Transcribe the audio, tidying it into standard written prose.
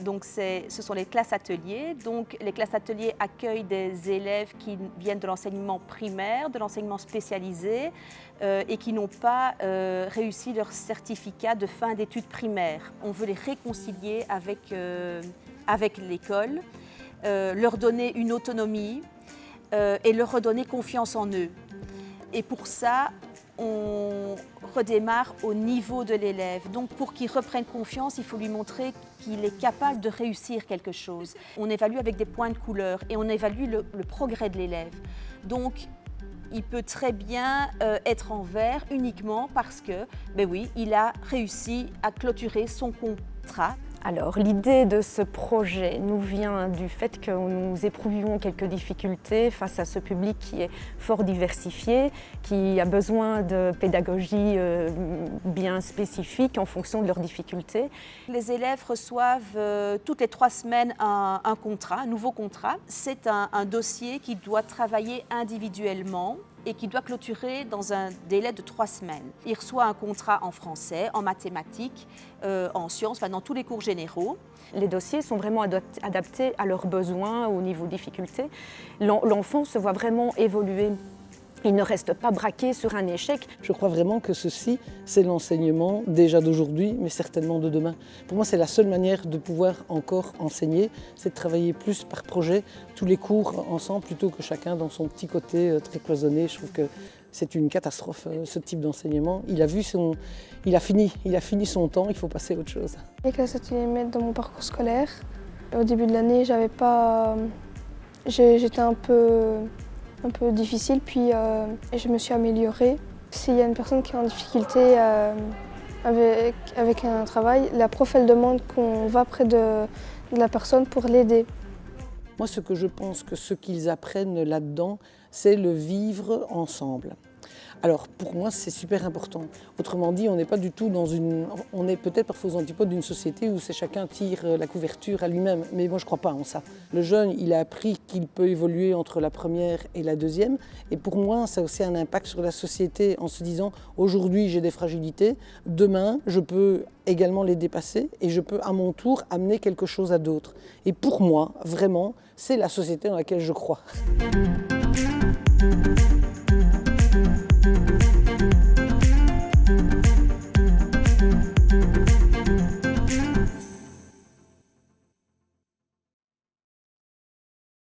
Donc ce sont les classes ateliers. Donc les classes ateliers accueillent des élèves qui viennent de l'enseignement primaire, de l'enseignement spécialisé et qui n'ont pas réussi leur certificat de fin d'études primaires. On veut les réconcilier avec l'école, leur donner une autonomie et leur redonner confiance en eux. Et pour ça, on redémarre au niveau de l'élève. Donc pour qu'il reprenne confiance, il faut lui montrer qu'il est capable de réussir quelque chose. On évalue avec des points de couleur et on évalue le progrès de l'élève. Donc il peut très bien être en vert uniquement parce que, ben oui, il a réussi à clôturer son contrat. Alors, l'idée de ce projet nous vient du fait que nous éprouvions quelques difficultés face à ce public qui est fort diversifié, qui a besoin de pédagogie bien spécifique en fonction de leurs difficultés. Les élèves reçoivent toutes les 3 semaines un nouveau contrat. C'est un dossier qui doit travailler individuellement et qui doit clôturer dans un délai de 3 semaines. Il reçoit un contrat en français, en mathématiques, en sciences, dans tous les cours généraux. Les dossiers sont vraiment adaptés à leurs besoins, au niveau de difficulté. L'enfant se voit vraiment évoluer. Il ne reste pas braqué sur un échec. Je crois vraiment que ceci, c'est l'enseignement déjà d'aujourd'hui, mais certainement de demain. Pour moi, c'est la seule manière de pouvoir encore enseigner, c'est de travailler plus par projet, tous les cours ensemble, plutôt que chacun dans son petit côté très cloisonné. Je trouve que c'est une catastrophe, ce type d'enseignement. Il a fini son temps, il faut passer à autre chose. Les classes ateliers m'aident dans mon parcours scolaire. Au début de l'année, j'étais un peu difficile, puis je me suis améliorée. S'il y a une personne qui est en difficulté avec un travail, la prof elle demande qu'on va près de la personne pour l'aider. Moi, ce que je pense que ce qu'ils apprennent là-dedans, c'est le vivre ensemble. Alors pour moi, c'est super important. Autrement dit, on n'est pas du tout on est peut-être parfois aux antipodes d'une société où c'est chacun tire la couverture à lui-même. Mais moi, je ne crois pas en ça. Le jeune, il a appris qu'il peut évoluer entre la première et la deuxième. Et pour moi, ça a aussi un impact sur la société en se disant, aujourd'hui, j'ai des fragilités. Demain, je peux également les dépasser et je peux à mon tour amener quelque chose à d'autres. Et pour moi, vraiment, c'est la société dans laquelle je crois.